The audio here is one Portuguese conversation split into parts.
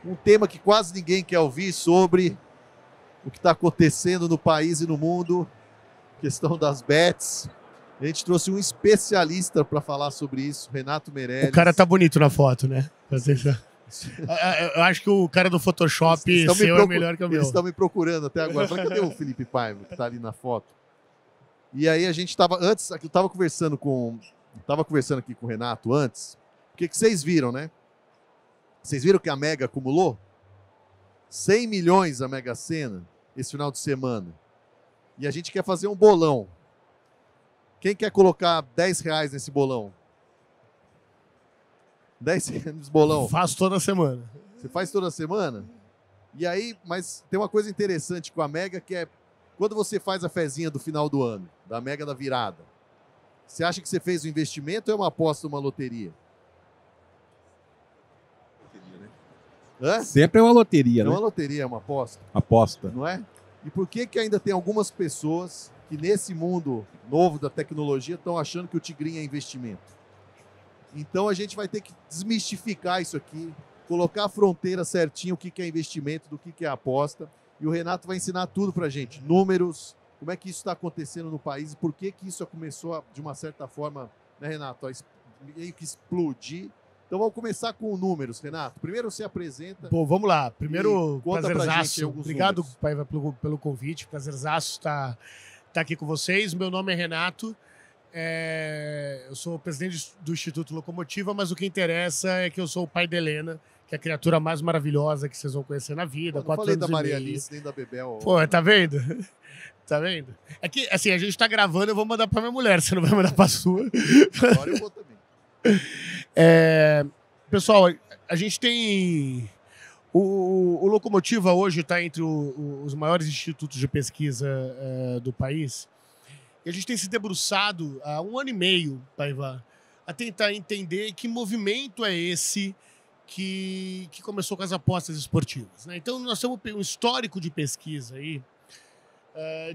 um tema que quase ninguém quer ouvir sobre o que está acontecendo no país e no mundo, questão das bets. A gente trouxe um especialista para falar sobre isso, Renato Meirelles. O cara tá bonito na foto, né? Eu acho que o cara do Photoshop seu é melhor que o meu. Eles estão me procurando até agora. Falei, cadê o Felipe Paiva, que tá ali na foto? E aí a gente tava, antes, eu tava conversando aqui com o Renato antes. O que vocês viram, né? Vocês viram que a Mega acumulou? 100 milhões a Mega Sena esse final de semana. E a gente quer fazer um bolão. Quem quer colocar 10 reais nesse bolão? 10 reais nesse bolão? Faço toda semana. Você faz toda semana? E aí, mas tem uma coisa interessante com a Mega, que é quando você faz a fezinha do final do ano, da Mega da virada, você acha que você fez um investimento ou é uma aposta ou uma loteria? Hã? Sempre é uma loteria, Não né? é uma loteria, é uma aposta. Aposta. Não é? E por que ainda tem algumas pessoas que nesse mundo novo da tecnologia estão achando que o tigrinho é investimento? Então a gente vai ter que desmistificar isso aqui, colocar a fronteira certinho, o que é investimento, do que é aposta. E o Renato vai ensinar tudo pra gente. Números, como é que isso está acontecendo no país, por que isso começou, de uma certa forma, né, Renato, meio que explodir. Então vamos começar com números, Renato. Primeiro você apresenta. Bom, vamos lá. Primeiro, prazerzaço. Obrigado, Paiva, pelo convite. Prazerzaço estar aqui com vocês. Meu nome é Renato. Eu sou presidente do Instituto Locomotiva, mas o que interessa é que eu sou o pai da Helena, que é a criatura mais maravilhosa que vocês vão conhecer na vida. Eu não falei da Maria Alice nem da Bebel. Pô, tá vendo? Tá vendo? É que, assim, a gente tá gravando, eu vou mandar pra minha mulher, você não vai mandar pra sua. Agora eu vou também. Pessoal, a gente tem... O Locomotiva hoje está entre os maiores institutos de pesquisa do país. E a gente tem se debruçado há 1 ano e meio, Paiva, a tentar entender que movimento é esse que começou com as apostas esportivas, né? Então, nós temos um histórico de pesquisa aí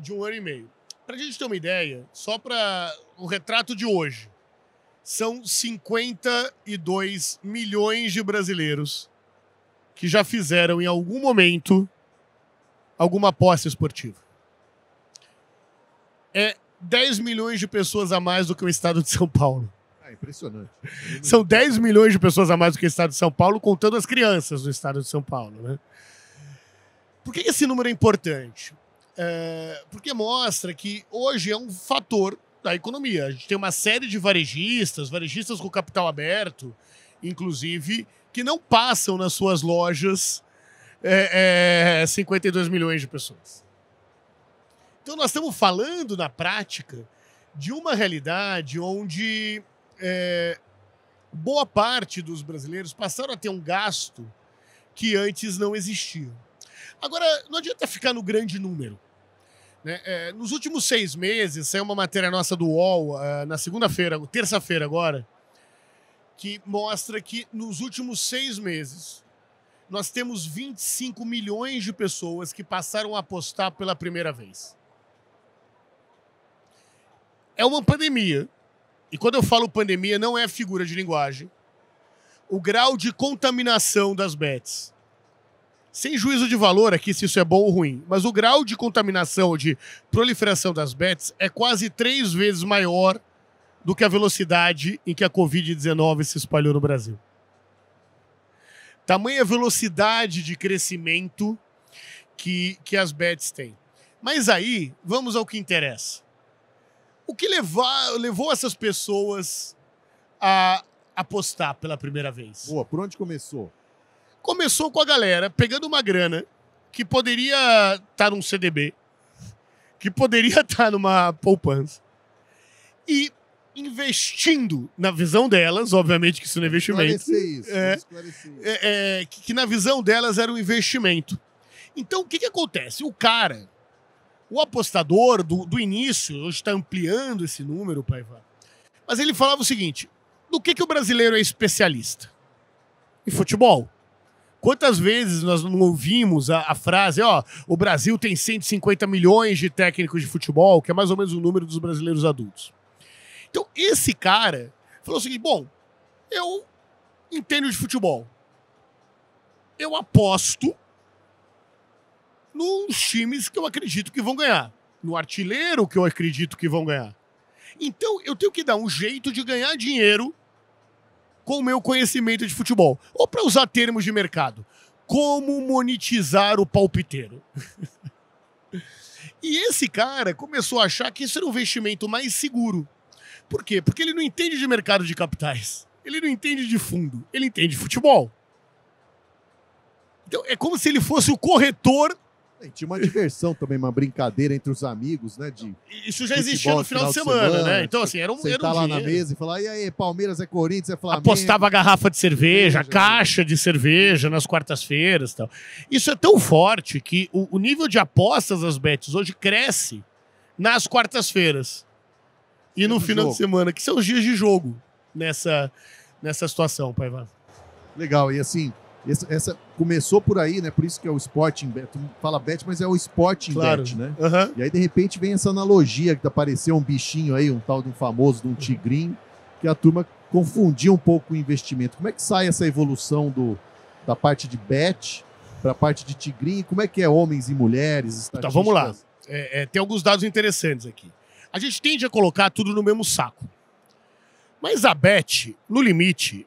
de 1 ano e meio. Para a gente ter uma ideia, só para o retrato de hoje, são 52 milhões de brasileiros que já fizeram em algum momento alguma aposta esportiva. É 10 milhões de pessoas a mais do que o estado de São Paulo. Impressionante. São 10 milhões de pessoas a mais do que o estado de São Paulo, contando as crianças do estado de São Paulo, né? Por que esse número é importante? Porque mostra que hoje é um fator da economia. A gente tem uma série de varejistas com capital aberto, inclusive, que não passam nas suas lojas 52 milhões de pessoas. Então nós estamos falando, na prática, de uma realidade onde boa parte dos brasileiros passaram a ter um gasto que antes não existia. Agora, não adianta ficar no grande número. Né? Nos últimos 6 meses, saiu uma matéria nossa do UOL, na terça-feira agora, que mostra que nos últimos 6 meses nós temos 25 milhões de pessoas que passaram a apostar pela primeira vez. É uma pandemia. E quando eu falo pandemia, não é figura de linguagem. O grau de contaminação das bets, sem juízo de valor aqui se isso é bom ou ruim, mas o grau de contaminação, de proliferação das bets é quase 3 vezes maior do que a velocidade em que a Covid-19 se espalhou no Brasil. Tamanha velocidade de crescimento que as bets têm. Mas aí, vamos ao que interessa. O que levou essas pessoas a apostar pela primeira vez? Boa, por onde começou? Começou com a galera pegando uma grana que poderia estar num CDB, que poderia estar numa poupança, e investindo, na visão delas, obviamente que isso não é investimento. Esclarecer isso. Que na visão delas era um investimento. Então, o que acontece? O apostador do início, hoje está ampliando esse número, Paiva, mas ele falava o seguinte: do que o brasileiro é especialista? Em futebol. Quantas vezes nós não ouvimos a frase, o Brasil tem 150 milhões de técnicos de futebol, que é mais ou menos o número dos brasileiros adultos. Então, esse cara falou o seguinte: bom, eu entendo de futebol. eu aposto nos times que eu acredito que vão ganhar. No artilheiro que eu acredito que vão ganhar. Então, eu tenho que dar um jeito de ganhar dinheiro com o meu conhecimento de futebol. Ou, para usar termos de mercado, como monetizar o palpiteiro. E esse cara começou a achar que isso era um investimento mais seguro. Por quê? Porque ele não entende de mercado de capitais. Ele não entende de fundo. Ele entende de futebol. Então, é como se ele fosse o corretor. E tinha uma diversão também, uma brincadeira entre os amigos, né? Isso já existia no final de semana, né? Então, assim, era um sentar lá na mesa e falar, e aí, Palmeiras é Corinthians, é Flamengo. Apostava garrafa de cerveja, caixa de cerveja nas quartas-feiras e tal. Isso é tão forte que o nível de apostas das bets hoje cresce nas quartas-feiras. E no final de semana, que são os dias de jogo nessa situação, Paiva. Legal, e assim... Essa começou por aí, né? Por isso que é o Sporting Bet. Tu fala Bet, mas é o Sporting Bet, né? Uhum. E aí, de repente, vem essa analogia que apareceu um bichinho aí, um tal de um famoso, de um tigrinho, que a turma confundia um pouco o investimento. Como é que sai essa evolução da parte de Bet para a parte de tigrinho? Como é que é homens e mulheres? Então, vamos lá. Tem alguns dados interessantes aqui. A gente tende a colocar tudo no mesmo saco. Mas a Bet, no limite,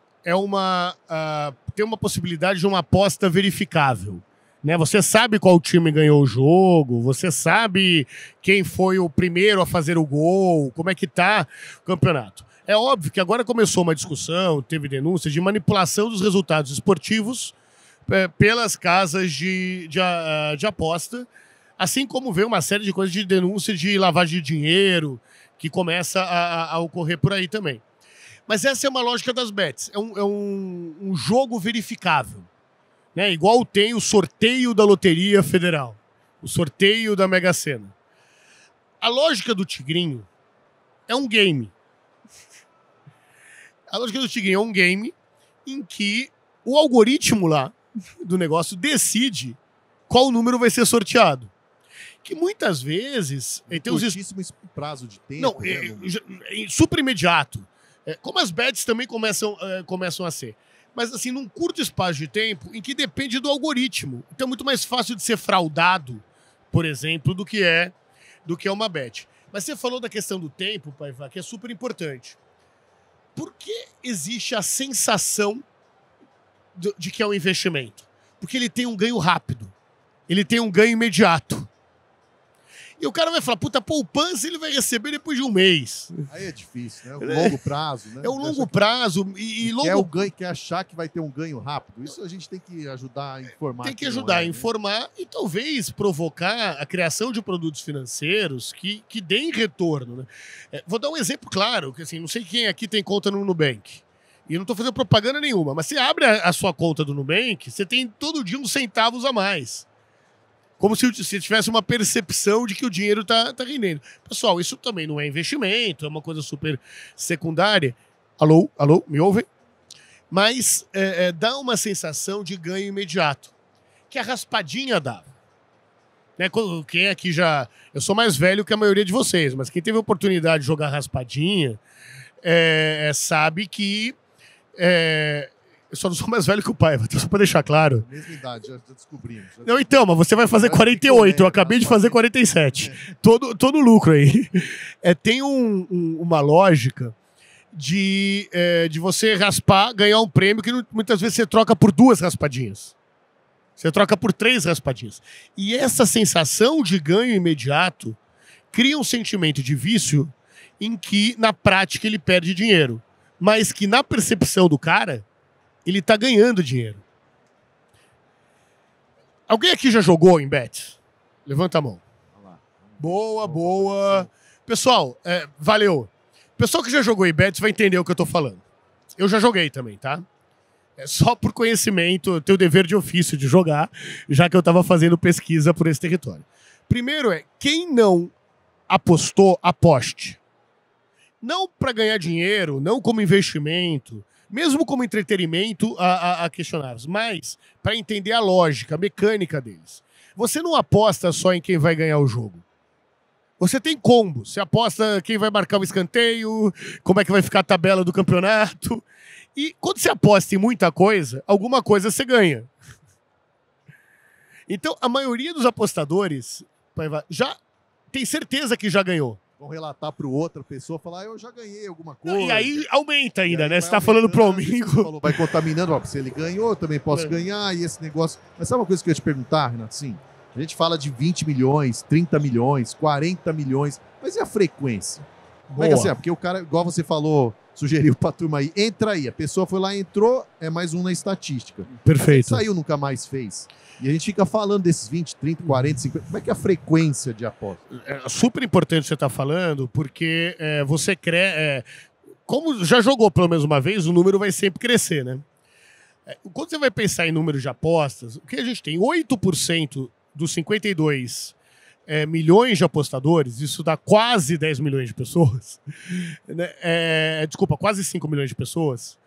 tem uma possibilidade de uma aposta verificável. Né? Você sabe qual time ganhou o jogo, você sabe quem foi o primeiro a fazer o gol, como é que tá o campeonato. É óbvio que agora começou uma discussão, teve denúncia de manipulação dos resultados esportivos pelas casas de aposta, assim como veio uma série de coisas de denúncia de lavagem de dinheiro, que começa a ocorrer por aí também. Mas essa é uma lógica das bets. É um jogo verificável. Né? Igual tem o sorteio da Loteria Federal. O sorteio da Mega Sena. A lógica do Tigrinho é um game. A lógica do Tigrinho é um game em que o algoritmo lá do negócio decide qual número vai ser sorteado. Que muitas vezes... tem curtíssimo prazo de tempo. Não, super imediato. Como as bets também começam a ser. Mas, assim, num curto espaço de tempo em que depende do algoritmo. Então é muito mais fácil de ser fraudado, por exemplo, do que é uma bet. Mas você falou da questão do tempo, Paiva, que é super importante. Por que existe a sensação de que é um investimento? Porque ele tem um ganho rápido. Ele tem um ganho imediato. E o cara vai falar, puta, poupança ele vai receber depois de um mês. Aí é difícil, né? O longo prazo, né? É o longo prazo. Quer achar que vai ter um ganho rápido. Isso a gente tem que ajudar a informar. Tem que ajudar a informar e talvez provocar a criação de produtos financeiros que deem retorno. Né? Vou dar um exemplo claro, que assim, não sei quem aqui tem conta no Nubank. E eu não estou fazendo propaganda nenhuma, mas você abre a sua conta do Nubank, você tem todo dia uns centavos a mais. Como se tivesse uma percepção de que o dinheiro está rendendo. Pessoal, isso também não é investimento, é uma coisa super secundária. Alô, me ouvem? Mas dá uma sensação de ganho imediato, que a raspadinha dava. Né? Quem aqui já... Eu sou mais velho que a maioria de vocês, mas quem teve a oportunidade de jogar raspadinha sabe que... Eu só não sou mais velho que o pai, só pra deixar claro. Mesma idade, já descobrimos. Não, então, mas você vai fazer 48, eu acabei de fazer 47. Todo lucro aí. Tem uma lógica de você raspar, ganhar um prêmio que muitas vezes você troca por 2 raspadinhas. Você troca por 3 raspadinhas. E essa sensação de ganho imediato cria um sentimento de vício em que, na prática, ele perde dinheiro. Mas que, na percepção do cara, ele tá ganhando dinheiro. Alguém aqui já jogou em bet? Levanta a mão. Boa. Pessoal, valeu. Pessoal que já jogou em bet vai entender o que eu tô falando. Eu já joguei também, tá? Só por conhecimento, eu tenho o dever de ofício de jogar, já que eu tava fazendo pesquisa por esse território. Primeiro quem não apostou, aposte. Não para ganhar dinheiro, não como investimento, mesmo como entretenimento a questionáveis, mas para entender a lógica, a mecânica deles. Você não aposta só em quem vai ganhar o jogo. Você tem combo. Você aposta quem vai marcar o escanteio, como é que vai ficar a tabela do campeonato. E quando você aposta em muita coisa, alguma coisa você ganha. Então, a maioria dos apostadores já tem certeza que já ganhou. Vão relatar para outra pessoa, falar, eu já ganhei alguma coisa. E aí aumenta ainda, aí né? Você tá falando pro amigo. Vai contaminando, ó, se ele ganhou, eu também posso ganhar, e esse negócio. Mas sabe uma coisa que eu ia te perguntar, Renato? Sim, a gente fala de 20 milhões, 30 milhões, 40 milhões, mas e a frequência? Como é que assim? Porque o cara, igual você falou, sugeriu pra turma aí, entra aí. A pessoa foi lá, entrou, é mais um na estatística. Perfeito. Saiu, nunca mais fez. E a gente fica falando desses 20, 30, 40, 50. Como é que é a frequência de aposta? É super importante você estar falando, porque você como já jogou pelo menos uma vez, o número vai sempre crescer, né? Quando você vai pensar em número de apostas, o que a gente tem? 8% dos 52 milhões de apostadores, isso dá quase 10 milhões de pessoas, né? Desculpa, quase 5 milhões de pessoas.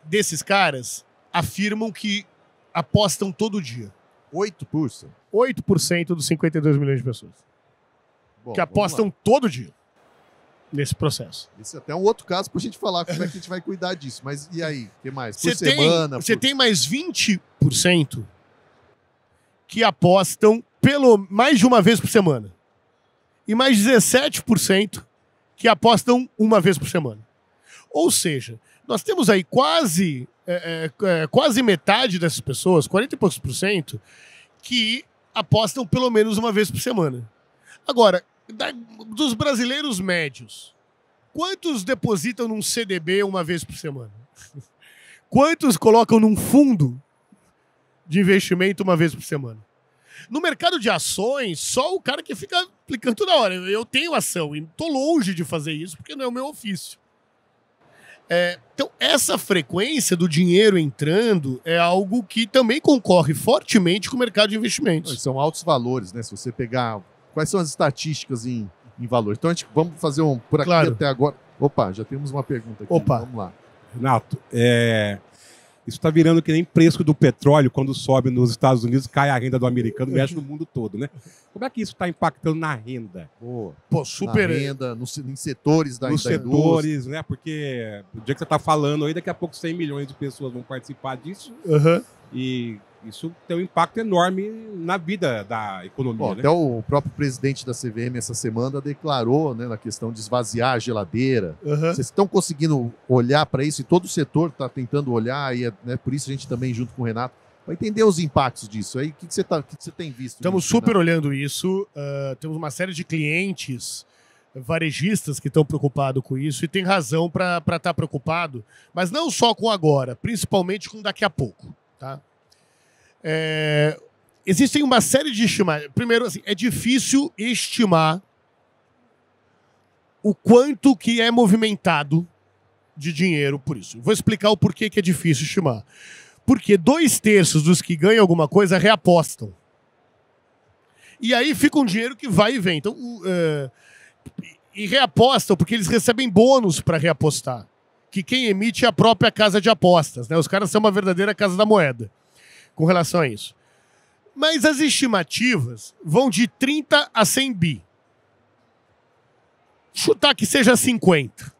Desses caras afirmam que apostam todo dia. 8%? 8% dos 52 milhões de pessoas. Bom, que apostam todo dia nesse processo. Esse é até um outro caso pra gente falar como é que a gente vai cuidar disso. Mas e aí? O que mais? Por semana? Você tem mais 20% que apostam mais de uma vez por semana. E mais 17% que apostam uma vez por semana. Ou seja, nós temos aí quase metade dessas pessoas, 40 e poucos por cento, que apostam pelo menos uma vez por semana. Agora, dos brasileiros médios, quantos depositam num CDB uma vez por semana? Quantos colocam num fundo de investimento uma vez por semana? No mercado de ações, só o cara que fica aplicando toda hora. Eu tenho ação e estou longe de fazer isso porque não é o meu ofício. Então, essa frequência do dinheiro entrando é algo que também concorre fortemente com o mercado de investimentos. São altos valores, né? Se você pegar... Quais são as estatísticas em valor? Então, vamos fazer por aqui até agora. Opa, já temos uma pergunta aqui. Opa. Vamos lá. Renato, isso está virando que nem preço do petróleo, quando sobe nos Estados Unidos, cai a renda do americano, mexe no mundo todo, né? Como é que isso está impactando na renda? Super. Na renda, em setores da Nos setores, né? Porque o dia que você está falando aí, daqui a pouco 100 milhões de pessoas vão participar disso. Uhum. E isso tem um impacto enorme na vida da economia, né? Até o próprio presidente da CVM essa semana declarou, né, na questão de esvaziar a geladeira. Uhum. Vocês estão conseguindo olhar para isso e todo o setor está tentando olhar e por isso a gente também, junto com o Renato, vai entender os impactos disso. Aí, o que você tem visto? Estamos super olhando isso. Temos uma série de clientes varejistas que estão preocupados com isso e tem razão para estar preocupado, mas não só com agora, principalmente com daqui a pouco. Tá? Existem uma série de estimativas. Primeiro, assim, é difícil estimar o quanto que é movimentado de dinheiro por isso. Vou explicar o porquê que é difícil estimar. Porque 2/3 dos que ganham alguma coisa reapostam. E aí fica um dinheiro que vai e vem. Então, e reapostam porque eles recebem bônus para reapostar. Que quem emite é a própria casa de apostas, né? Os caras são uma verdadeira casa da moeda com relação a isso. Mas as estimativas vão de 30 a 100 bi. Chutar que seja 50.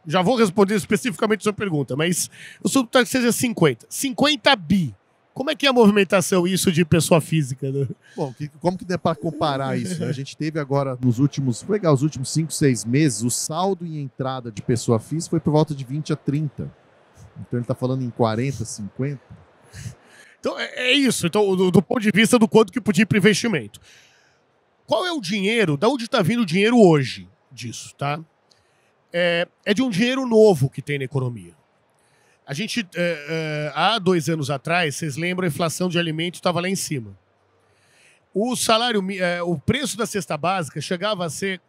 Já vou responder especificamente a sua pergunta, mas eu chutar que seja 50. 50 bi. Como é que é a movimentação isso de pessoa física? Né? Bom, como que dá para comparar isso? Né? A gente teve agora os últimos 5, 6 meses, o saldo em entrada de pessoa física foi por volta de 20 a 30. Então ele está falando em 40, 50. Então é isso. Então, do ponto de vista do quanto que podia ir para investimento. Qual é o dinheiro? Da onde está vindo o dinheiro hoje disso, tá? É de um dinheiro novo que tem na economia. A gente, há 2 anos atrás, vocês lembram, a inflação de alimentos estava lá em cima. O preço da cesta básica chegava a ser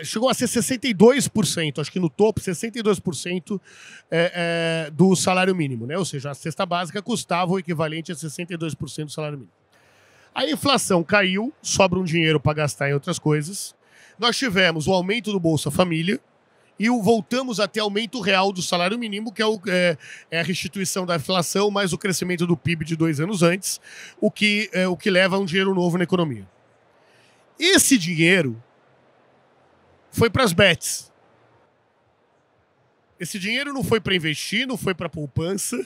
chegou a ser 62%, acho que no topo, 62% do salário mínimo, né? Ou seja, a cesta básica custava o equivalente a 62% do salário mínimo. A inflação caiu, sobra um dinheiro para gastar em outras coisas. Nós tivemos o aumento do Bolsa Família e voltamos a ter aumento real do salário mínimo, que é a restituição da inflação mais o crescimento do PIB de 2 anos antes, o que leva a um dinheiro novo na economia. Esse dinheiro foi para as bets. Esse dinheiro não foi para investir, não foi para poupança,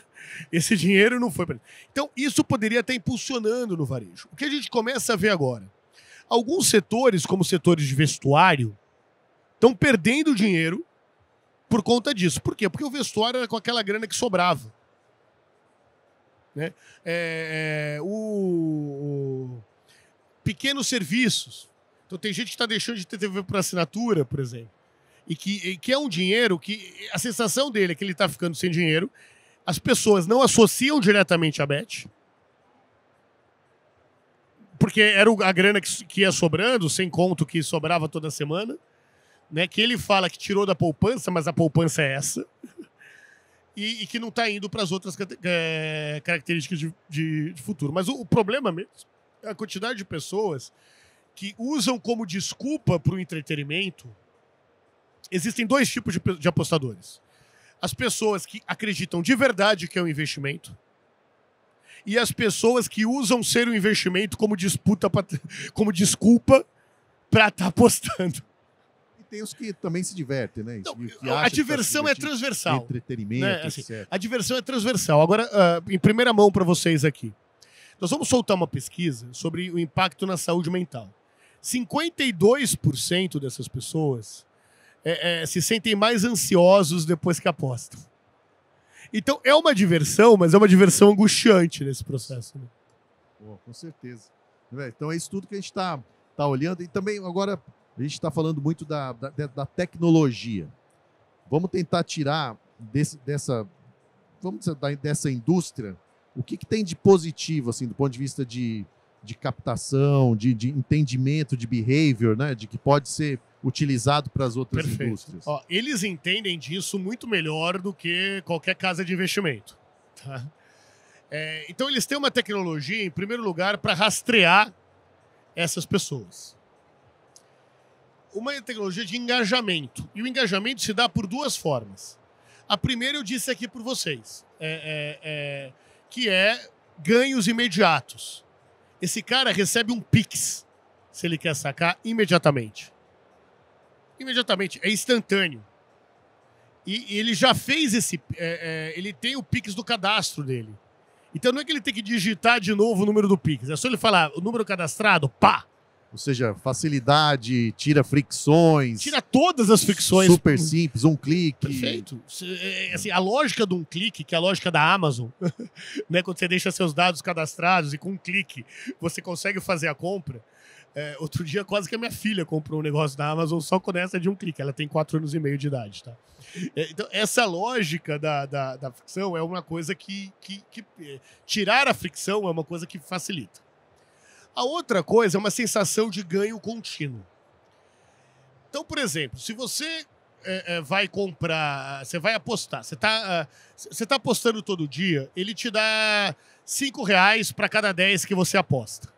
esse dinheiro não foi para... Então, isso poderia estar impulsionando no varejo. O que a gente começa a ver agora? Alguns setores, como setores de vestuário, estão perdendo dinheiro por conta disso. Por quê? Porque o vestuário era com aquela grana que sobrava. Né? Pequenos serviços. Então tem gente que está deixando de ter TV por assinatura, por exemplo. E que é um dinheiro que a sensação dele é que ele está ficando sem dinheiro. As pessoas não associam diretamente a Bet, porque era a grana que ia sobrando, sem conto que sobrava toda semana, né? Que ele fala que tirou da poupança, mas a poupança é essa, e que não está indo para as outras características de futuro. Mas o problema mesmo é a quantidade de pessoas que usam como desculpa para o entretenimento. Existem dois tipos de apostadores. As pessoas que acreditam de verdade que é um investimento e as pessoas que usam ser um investimento como como desculpa para estar apostando. E tem os que também se divertem, né? Não, a diversão é transversal. Entretenimento, né? Assim, etc. a diversão é transversal. Agora, em primeira mão para vocês aqui. Nós vamos soltar uma pesquisa sobre o impacto na saúde mental. 52% dessas pessoas se sentem mais ansiosos depois que apostam. Então, é uma diversão, mas é uma diversão angustiante nesse processo. Né? Pô, com certeza. Então, é isso tudo que a gente está olhando. E também, agora, a gente está falando muito da tecnologia. Vamos tentar tirar dessa indústria o que tem de positivo, assim, do ponto de vista de captação, de entendimento, de behavior, né? De que pode ser utilizado para as outras indústrias. Ó, eles entendem disso muito melhor do que qualquer casa de investimento. Tá? Então, eles têm uma tecnologia, em primeiro lugar, para rastrear essas pessoas. Uma tecnologia de engajamento. E o engajamento se dá por duas formas. A primeira eu disse aqui por vocês, que é ganhos imediatos. Esse cara recebe um Pix, se ele quer sacar, imediatamente. Imediatamente, é instantâneo. E ele já fez ele tem o Pix do cadastro dele. Então não é que ele tem que digitar de novo o número do Pix, é só ele falar o número cadastrado, pá! Ou seja, facilidade, tira fricções. Tira todas as fricções. Super simples, um clique. Perfeito. Assim, a lógica de um clique, que é a lógica da Amazon, né, quando você deixa seus dados cadastrados e com um clique você consegue fazer a compra. Outro dia quase que a minha filha comprou um negócio da Amazon só com essa de um clique. Ela tem 4 anos e meio de idade, tá? Então, essa lógica da fricção é uma coisa que tirar a fricção é uma coisa que facilita. A outra coisa é uma sensação de ganho contínuo. Então, por exemplo, se você vai comprar, você vai apostar, você tá apostando todo dia, ele te dá R$5 para cada 10 que você aposta.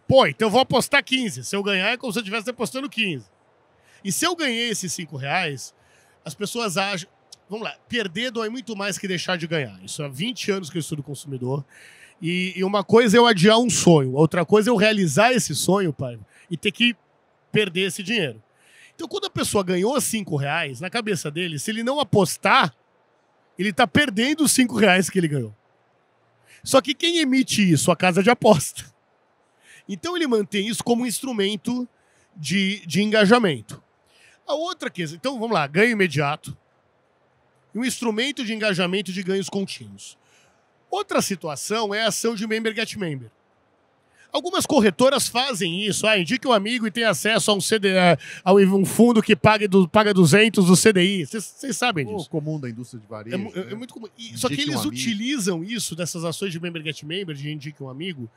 Pô, então eu vou apostar 15. Se eu ganhar, é como se eu estivesse apostando 15. E se eu ganhei esses R$5, as pessoas acham... Vamos lá, perder dói muito mais que deixar de ganhar. Isso há 20 anos que eu estudo consumidor. E uma coisa é eu adiar um sonho, outra coisa é eu realizar esse sonho, pai, e ter que perder esse dinheiro. Então, quando a pessoa ganhou R$5, na cabeça dele, se ele não apostar, ele está perdendo os R$5 que ele ganhou. Só que quem emite isso? A casa de aposta. Então, ele mantém isso como um instrumento de engajamento. A outra coisa, então, vamos lá, ganho imediato, um instrumento de engajamento de ganhos contínuos. Outra situação é a ação de member get member. Algumas corretoras fazem isso. Indique um amigo e tem acesso a um fundo que paga 200 do CDI. Vocês sabem disso. É comum da indústria de varejo. É muito comum. Só que eles utilizam isso, dessas ações de member get member, de indique um amigo,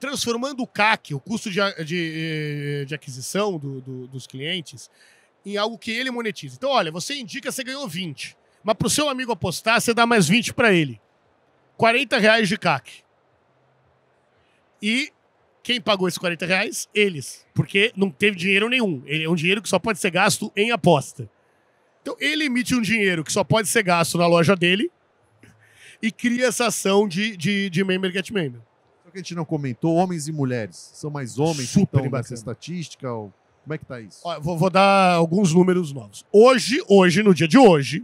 transformando o CAC, o custo de aquisição dos clientes, em algo que ele monetiza. Então, olha, você indica, você ganhou 20. Mas para o seu amigo apostar, você dá mais 20 para ele. R$40 de CAC. E quem pagou esses R$40? Eles. Porque não teve dinheiro nenhum. É um dinheiro que só pode ser gasto em aposta. Então ele emite um dinheiro que só pode ser gasto na loja dele e cria essa ação de member get member. Só que a gente não comentou, homens e mulheres. São mais homens Super então, nessa estatística? Como é que tá isso? Ó, vou dar alguns números novos. Hoje, no dia de hoje,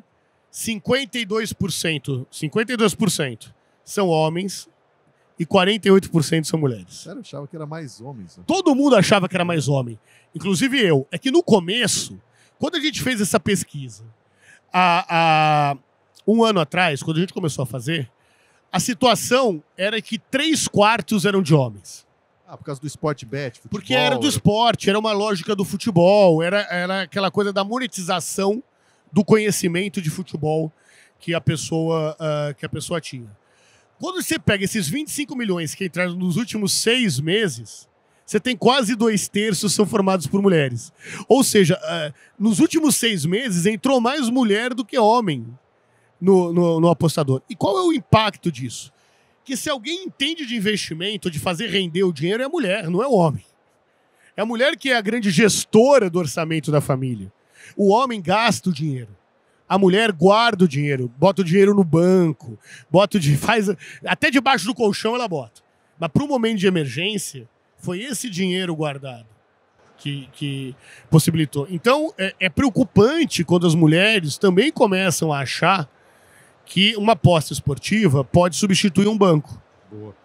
52% são homens e 48% são mulheres. Sério, eu achava que era mais homens. Né? Todo mundo achava que era mais homem, inclusive eu. É que no começo, quando a gente fez essa pesquisa, há um ano atrás, quando a gente começou a fazer, a situação era que 3/4 eram de homens. Ah, por causa do Sport Bet, futebol... Porque era do esporte, era uma lógica do futebol, era aquela coisa da monetização do conhecimento de futebol que a pessoa tinha. Quando você pega esses 25 milhões que entraram nos últimos 6 meses, você tem quase 2/3 são formados por mulheres. Ou seja, nos últimos 6 meses entrou mais mulher do que homem no apostador. E qual é o impacto disso? Que se alguém entende de investimento, de fazer render o dinheiro, é a mulher, não é o homem. É a mulher que é a grande gestora do orçamento da família. O homem gasta o dinheiro. A mulher guarda o dinheiro, bota o dinheiro no banco, faz até debaixo do colchão ela bota. Mas para o momento de emergência, foi esse dinheiro guardado que possibilitou. Então, é preocupante quando as mulheres também começam a achar que uma aposta esportiva pode substituir um banco. Boa.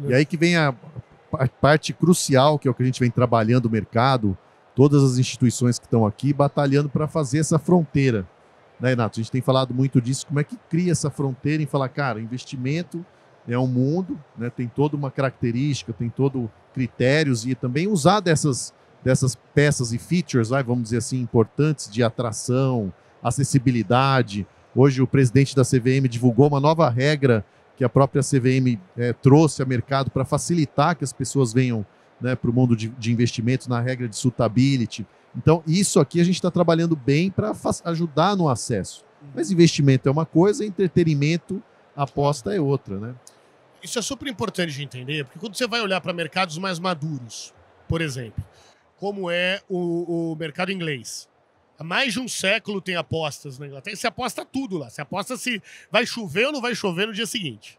E aí que vem a parte crucial, que é o que a gente vem trabalhando no mercado, todas as instituições que estão aqui batalhando para fazer essa fronteira. Né, Renato? A gente tem falado muito disso, como é que cria essa fronteira em falar, cara, investimento é um mundo, né, tem toda uma característica, tem todo critérios, e também usar dessas peças e features, vamos dizer assim, importantes de atração, acessibilidade. Hoje o presidente da CVM divulgou uma nova regra que a própria CVM trouxe ao mercado para facilitar que as pessoas venham, né, para o mundo de investimentos na regra de suitability. Então, isso aqui a gente está trabalhando bem para ajudar no acesso. Mas investimento é uma coisa, entretenimento, aposta é outra, né? Isso é super importante de entender, porque quando você vai olhar para mercados mais maduros, por exemplo, como é o mercado inglês, há mais de um século tem apostas na Inglaterra, você aposta tudo lá, você aposta se vai chover ou não vai chover no dia seguinte.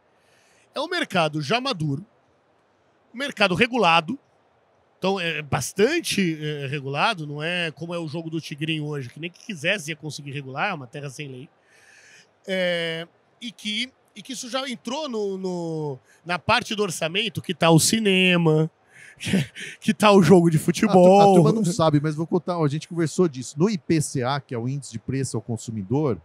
É um mercado já maduro, um mercado regulado, então é bastante regulado, não é como é o jogo do Tigrinho hoje, que nem que quisesse ia conseguir regular, é uma terra sem lei. E que isso já entrou na parte do orçamento, que está o cinema, que está o jogo de futebol. A turma não sabe, mas vou contar, a gente conversou disso. No IPCA, que é o Índice de Preço ao Consumidor,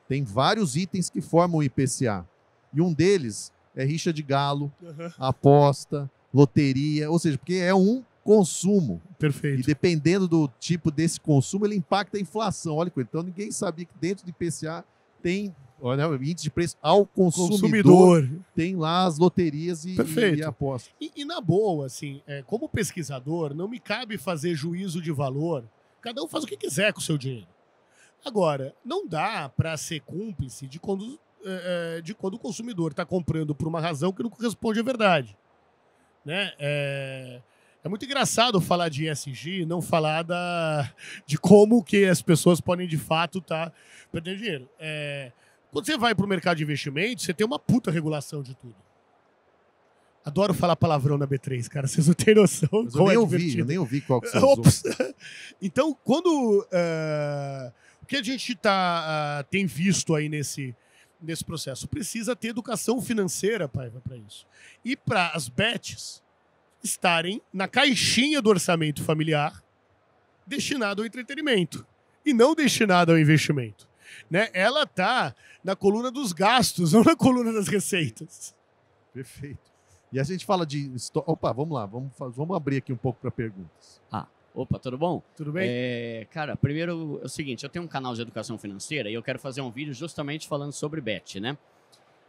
tem vários itens que formam o IPCA. E um deles é rixa de galo, aposta, loteria, ou seja, porque é um consumo. Perfeito. E dependendo do tipo desse consumo, ele impacta a inflação. Olha, então ninguém sabia que dentro do IPCA tem, olha, o índice de preço ao consumidor. Tem lá as loterias e apostas. E na boa, assim, como pesquisador, não me cabe fazer juízo de valor. Cada um faz o que quiser com o seu dinheiro. Agora, não dá para ser cúmplice de quando o consumidor está comprando por uma razão que não corresponde à verdade. Né? É muito engraçado falar de ESG, não falar de como que as pessoas podem, de fato, estar perdendo dinheiro. Quando você vai para o mercado de investimento, você tem uma puta regulação de tudo. Adoro falar palavrão na B3, cara. Vocês não têm noção. Mas eu nem ouvi qual que você usou. Então, quando... o que a gente tem visto aí nesse processo? Precisa ter educação financeira, Paiva, para isso. E para as bets estarem na caixinha do orçamento familiar destinado ao entretenimento e não destinado ao investimento. Né? Ela está na coluna dos gastos, não na coluna das receitas. Perfeito. E a gente fala de... Opa, vamos lá, vamos abrir aqui um pouco para perguntas. Opa, tudo bom? Tudo bem? Cara, primeiro é o seguinte, eu tenho um canal de educação financeira e eu quero fazer um vídeo justamente falando sobre bet, né?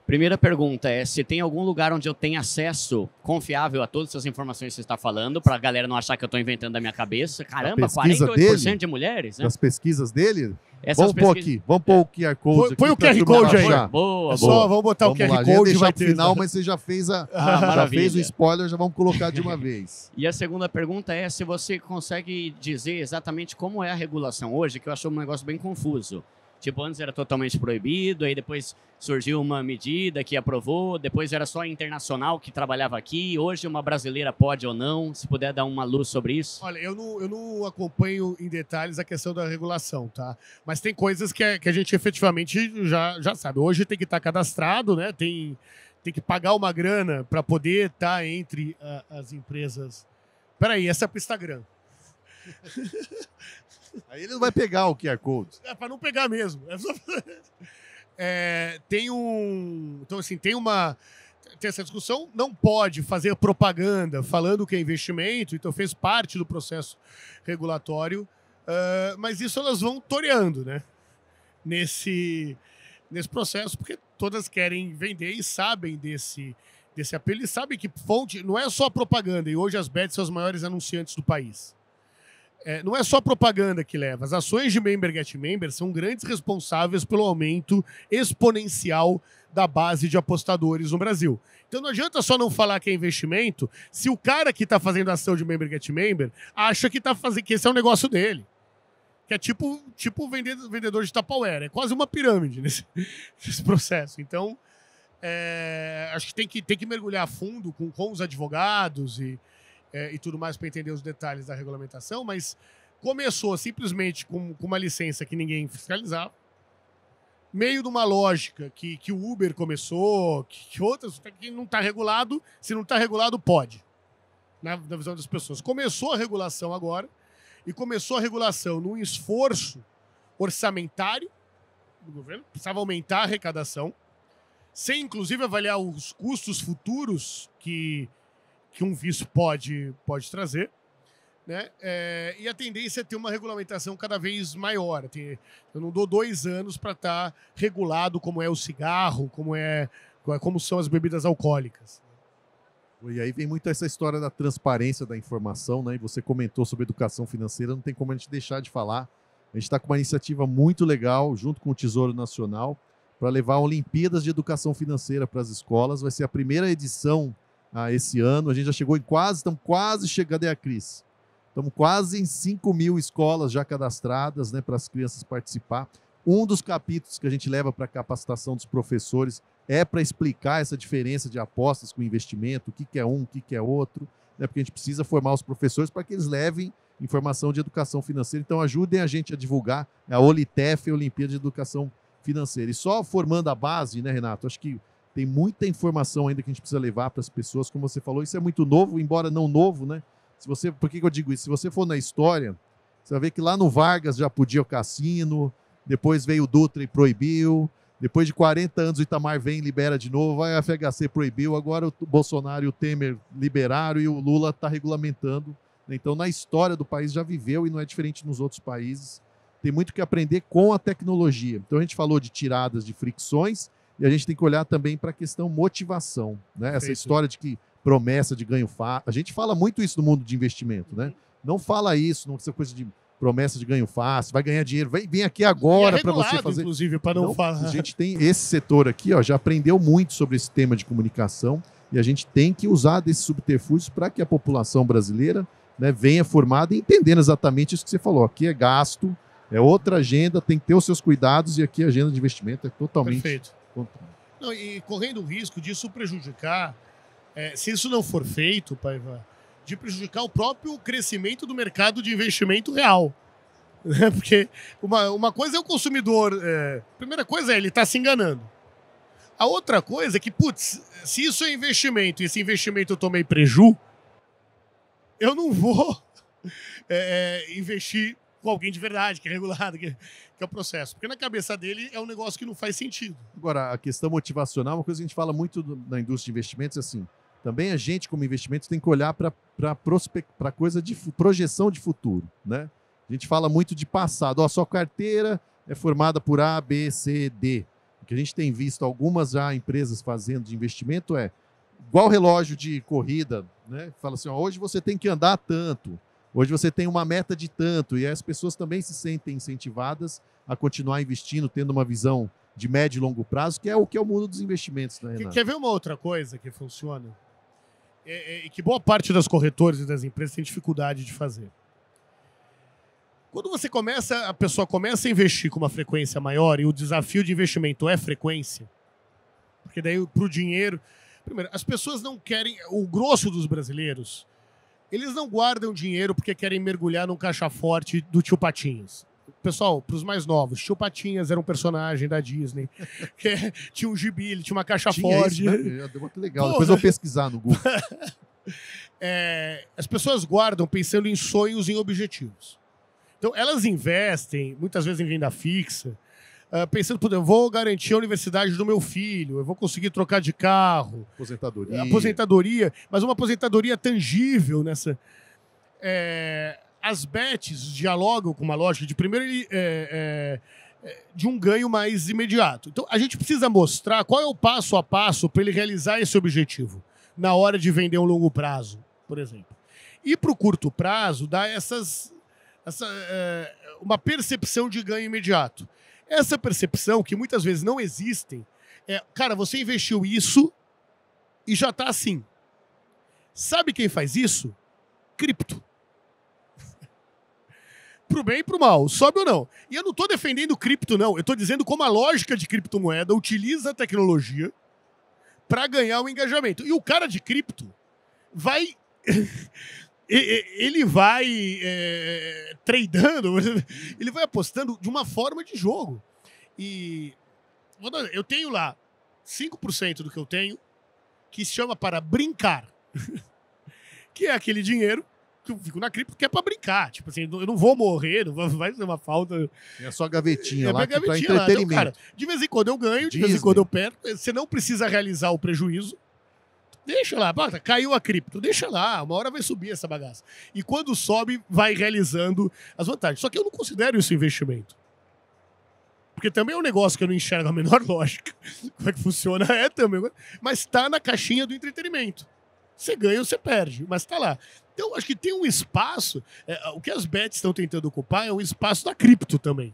Primeira pergunta é se tem algum lugar onde eu tenho acesso confiável a todas essas informações que você está falando, para a galera não achar que eu estou inventando da minha cabeça. Caramba, 48% de mulheres, né? Das pesquisas dele? Vamos pôr o QR Code. Põe o QR Code aí. Boa. Vamos botar o QR Code. Já deixar o final, mas você já fez já fez o spoiler, já vamos colocar de uma vez. E a segunda pergunta é se você consegue dizer exatamente como é a regulação hoje, que eu acho um negócio bem confuso. Tipo, antes era totalmente proibido, aí depois surgiu uma medida que aprovou, depois era só a internacional que trabalhava aqui, hoje uma brasileira pode ou não, se puder dar uma luz sobre isso. Olha, eu não acompanho em detalhes a questão da regulação, tá? Mas tem coisas que a gente efetivamente já sabe. Hoje tem que estar cadastrado, né? Tem que pagar uma grana para poder estar entre as empresas. Peraí, essa é para o Instagram. Aí ele não vai pegar o QR Code. É para não pegar mesmo. Então, assim, tem essa discussão. Não pode fazer propaganda falando que é investimento, então fez parte do processo regulatório, mas isso elas vão toreando, né? Nesse processo, porque todas querem vender e sabem desse apelo e sabem que fonte não é só propaganda, e hoje as bets são os maiores anunciantes do país. Não é só propaganda que leva. As ações de Member Get Member são grandes responsáveis pelo aumento exponencial da base de apostadores no Brasil. Então não adianta só não falar que é investimento se o cara que está fazendo a ação de Member Get Member acha que esse é um negócio dele. Que é tipo vendedor de Tupperware. É quase uma pirâmide nesse processo. Então, acho que tem que mergulhar a fundo com os advogados e tudo mais para entender os detalhes da regulamentação, mas começou simplesmente com uma licença que ninguém fiscalizava, meio de uma lógica que o Uber começou, que outras, que não está regulado, se não está regulado, pode, na visão das pessoas. Começou a regulação agora, e começou a regulação num esforço orçamentário do governo, precisava aumentar a arrecadação, sem inclusive avaliar os custos futuros que um vício pode trazer, né? E a tendência é ter uma regulamentação cada vez maior. Eu não dou 2 anos para estar regulado como é o cigarro, como são as bebidas alcoólicas. E aí vem muito essa história da transparência da informação, né? E você comentou sobre educação financeira, não tem como a gente deixar de falar. A gente está com uma iniciativa muito legal, junto com o Tesouro Nacional, para levar Olimpíadas de Educação Financeira para as escolas. Vai ser a primeira edição esse ano. A gente já chegou estamos quase chegando, cadê a Cris? Estamos quase em 5.000 escolas já cadastradas, né, para as crianças participar. Um dos capítulos que a gente leva para a capacitação dos professores é para explicar essa diferença de apostas com investimento, o que é um, o que é outro, né, porque a gente precisa formar os professores para que eles levem informação de educação financeira. Então ajudem a gente a divulgar a Olitef, a Olimpíada de Educação Financeira. E só formando a base, né, Renato, acho que tem muita informação ainda que a gente precisa levar para as pessoas. Como você falou, isso é muito novo, embora não novo, né? Por que eu digo isso? Se você for na história, você vai ver que lá no Vargas já podia o cassino, depois veio o Dutra e proibiu, depois de 40 anos o Itamar vem e libera de novo, a FHC proibiu, agora o Bolsonaro e o Temer liberaram e o Lula está regulamentando. Então, na história do país já viveu e não é diferente nos outros países. Tem muito que aprender com a tecnologia. Então, a gente falou de tiradas de fricções, e a gente tem que olhar também para a questão motivação, né? Essa história de que promessa de ganho fácil. A gente fala muito isso no mundo de investimento, né? Não fala isso, não essa coisa de promessa de ganho fácil, vai ganhar dinheiro, vem aqui agora para você fazer. Inclusive, para não falar. A gente tem esse setor aqui, já aprendeu muito sobre esse tema de comunicação e a gente tem que usar desses subterfúgios para que a população brasileira, né, venha formada e entendendo exatamente isso que você falou. Aqui é gasto, é outra agenda, tem que ter os seus cuidados e aqui a agenda de investimento é totalmente... Perfeito. Não, e correndo o risco disso prejudicar, se isso não for feito, Paiva, de prejudicar o próprio crescimento do mercado de investimento real. Porque uma coisa é o consumidor, primeira coisa ele está se enganando. A outra coisa é que, putz, se isso é investimento e esse investimento eu tomei preju, eu não vou investir com alguém de verdade, que é regulado, que é o processo. Porque na cabeça dele é um negócio que não faz sentido. Agora, a questão motivacional, uma coisa que a gente fala muito na indústria de investimentos é assim, também a gente, como investimentos, tem que olhar para coisa de projeção de futuro, né? A gente fala muito de passado. A sua carteira é formada por A, B, C, D. O que a gente tem visto algumas já empresas fazendo de investimento igual relógio de corrida, né? Fala assim, hoje você tem que andar tanto. Hoje você tem uma meta de tanto, e as pessoas também se sentem incentivadas a continuar investindo, tendo uma visão de médio e longo prazo, que é o mundo dos investimentos, né, Renato? Quer ver uma outra coisa que funciona? Que boa parte das corretoras e das empresas tem dificuldade de fazer. Quando a pessoa começa a investir com uma frequência maior e o desafio de investimento é frequência, porque daí pro dinheiro... Primeiro, as pessoas não querem... O grosso dos brasileiros, eles não guardam dinheiro porque querem mergulhar num caixa forte do Tio Patinhas. Pessoal, pros mais novos, Tio Patinhas era um personagem da Disney. Que tinha um gibi, ele tinha uma caixa forte. Isso, né? Que legal. Depois eu vou pesquisar no Google. As pessoas guardam pensando em sonhos e em objetivos. Então, elas investem, muitas vezes em renda fixa, pensando, eu vou garantir a universidade do meu filho, eu vou conseguir trocar de carro. Aposentadoria, mas uma aposentadoria tangível nessa... As bets dialogam com uma lógica de primeiro de um ganho mais imediato. Então, a gente precisa mostrar qual é o passo a passo para ele realizar esse objetivo na hora de vender um longo prazo, por exemplo. E para o curto prazo, dá uma percepção de ganho imediato. Essa percepção, que muitas vezes não existem, cara, você investiu isso e já está assim. Sabe quem faz isso? Cripto. Pro bem e pro mal, sobe ou não. E eu não estou defendendo cripto, não. Eu estou dizendo como a lógica de criptomoeda utiliza a tecnologia para ganhar o engajamento. E o cara de cripto vai... ele vai tradando, ele vai apostando de uma forma de jogo. E eu tenho lá 5% do que eu tenho que se chama para brincar. Que é aquele dinheiro que eu fico na cripto que é pra brincar. Tipo assim, eu não vou morrer, não vai ser uma falta. É só gavetinha lá, pra entretenimento. Então, cara, de vez em quando eu ganho, de vez em quando eu perco. Você não precisa realizar o prejuízo. Deixa lá, bota, caiu a cripto, deixa lá, uma hora vai subir essa bagaça. E quando sobe, vai realizando as vantagens. Só que eu não considero isso investimento. Porque também é um negócio que eu não enxergo a menor lógica. Como é que funciona? Também. Mas está na caixinha do entretenimento. Você ganha ou você perde, mas está lá. Então, acho que tem um espaço... o que as bets estão tentando ocupar é um espaço da cripto também.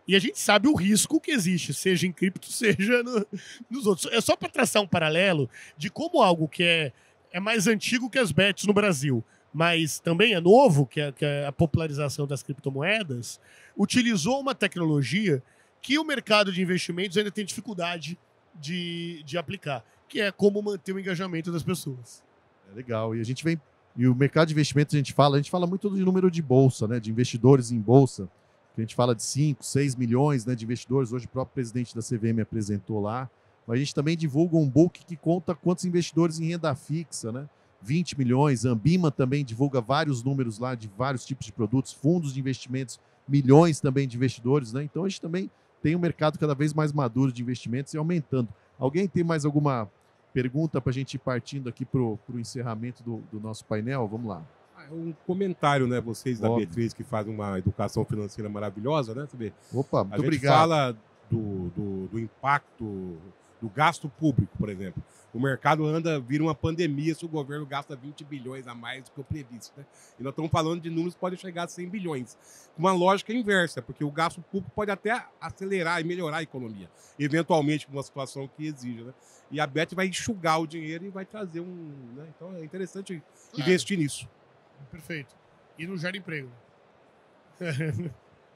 E a gente sabe o risco que existe, seja em cripto, seja nos outros. É só para traçar um paralelo de como algo que é mais antigo que as bets no Brasil, mas também é novo, que é a popularização das criptomoedas, utilizou uma tecnologia que o mercado de investimentos ainda tem dificuldade de aplicar, que é como manter o engajamento das pessoas. Legal. E o mercado de investimentos a gente fala muito de número de bolsa, né, de investidores em bolsa. A gente fala de 5, 6 milhões, né, de investidores. Hoje o próprio presidente da CVM apresentou lá. Mas a gente também divulga um book que conta quantos investidores em renda fixa, né? 20 milhões. A Ambima também divulga vários números lá de vários tipos de produtos. Fundos de investimentos, milhões também de investidores, né? Então a gente também tem um mercado cada vez mais maduro de investimentos e aumentando. Alguém tem mais alguma pergunta para a gente ir partindo aqui para o encerramento do nosso painel? Vamos lá. É um comentário, né? Vocês da B3 que fazem uma educação financeira maravilhosa, né? Saber. Opa, muito obrigado. A gente fala do impacto do gasto público, por exemplo. O mercado vira uma pandemia se o governo gasta 20 bilhões a mais do que o previsto, né? E nós estamos falando de números que podem chegar a 100 bilhões. Uma lógica inversa, porque o gasto público pode até acelerar e melhorar a economia, eventualmente, com uma situação que exija, né? E a Bet vai enxugar o dinheiro e vai trazer né? Então é interessante investir nisso. Perfeito. E não gera emprego.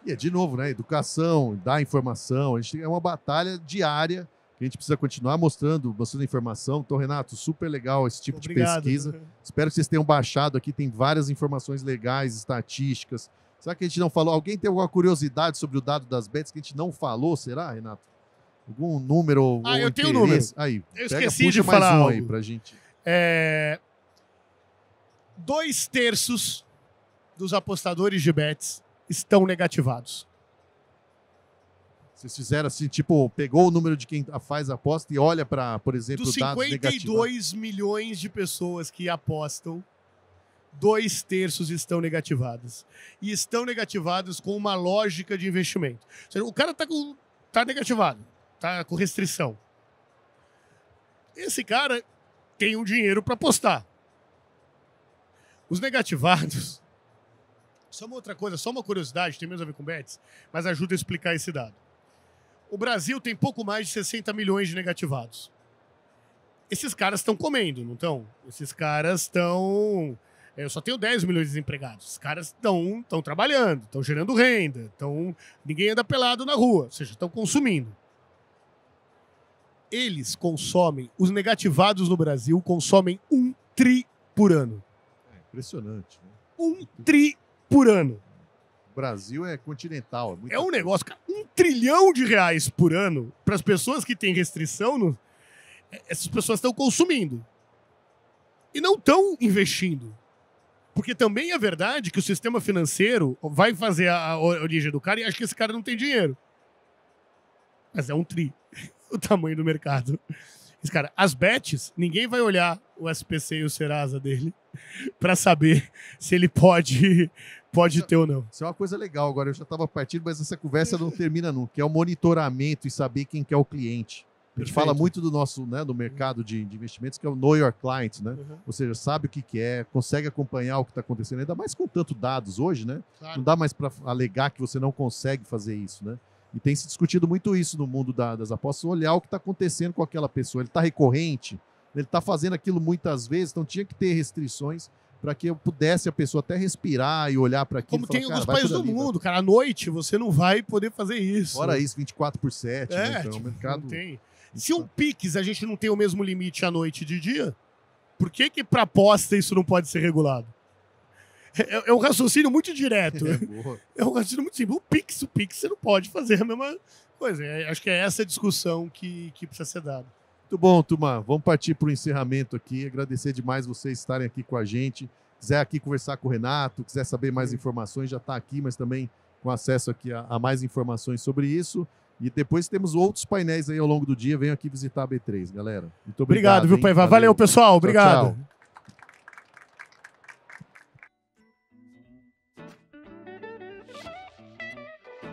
E de novo, né? Educação, dar informação. É uma batalha diária que a gente precisa continuar mostrando informação. Então, Renato, super legal esse tipo de pesquisa. Espero que vocês tenham baixado aqui. Tem várias informações legais, estatísticas. Será que a gente não falou? Alguém tem alguma curiosidade sobre o dado das bets que a gente não falou? Será, Renato? Algum número ou eu tenho o número. Aí, eu esqueci de falar mais um algo. aí pra gente. 2/3 dos apostadores de bets estão negativados. Vocês fizeram assim, tipo, pegou o número de quem faz a aposta e olha para, por exemplo, dos dados negativos. 52 milhões de pessoas que apostam, 2/3 estão negativadas. E estão negativadas com uma lógica de investimento. Ou seja, o cara tá negativado, tá com restrição. Esse cara tem um dinheiro para apostar. Os negativados, só uma outra coisa, só uma curiosidade, tem mesmo a ver com bets, mas ajuda a explicar esse dado. O Brasil tem pouco mais de 60 milhões de negativados. Esses caras estão comendo, não estão? Esses caras estão Eu só tenho 10 milhões de desempregados. Os caras estão trabalhando, estão gerando renda, ninguém anda pelado na rua, ou seja, estão consumindo. Eles consomem, os negativados no Brasil consomem 1 tri por ano. É impressionante. Né? 1 tri por ano. O Brasil é continental. É um negócio, cara, R$1 trilhão por ano para as pessoas que têm restrição. Essas pessoas estão consumindo e não estão investindo. Porque também é verdade que o sistema financeiro vai fazer a origem do cara e acha que esse cara não tem dinheiro. Mas é 1 tri o tamanho do mercado. Esse cara, as bets, ninguém vai olhar o SPC e o Serasa dele para saber se ele pode ter ou não. Isso é uma coisa legal. Agora, eu já estava partindo, mas essa conversa não termina nunca, que é o monitoramento e saber quem que é o cliente. A gente fala muito do nosso, né, do mercado de investimentos, que é o Know Your Client, né? Uhum. Ou seja, sabe o que é, consegue acompanhar o que está acontecendo, ainda mais com tanto dados hoje, né? Claro. Não dá mais para alegar que você não consegue fazer isso, né? E tem se discutido muito isso no mundo das apostas, olhar o que está acontecendo com aquela pessoa. Ele está recorrente, ele está fazendo aquilo muitas vezes, então tinha que ter restrições para que eu pudesse a pessoa até respirar e olhar para aquilo. Como tem alguns países do mundo, cara, à noite você não vai poder fazer isso. Fora isso, 24/7, né? Então, tipo, o mercado... não tem. Se um Pix a gente não tem o mesmo limite à noite e de dia, por que para aposta isso não pode ser regulado? É um raciocínio muito direto. É um raciocínio muito simples. O Pix você não pode fazer a mesma coisa. Acho que é essa a discussão que precisa ser dada. Muito bom, turma. Vamos partir para o encerramento aqui. Agradecer demais vocês estarem aqui com a gente. Quiser aqui conversar com o Renato, quiser saber mais informações, já está aqui, mas também com acesso aqui a mais informações sobre isso. E depois temos outros painéis aí ao longo do dia. Venham aqui visitar a B3, galera. Muito obrigado. Obrigado, viu, Paiva? Valeu, pessoal. Obrigado. Tchau, tchau.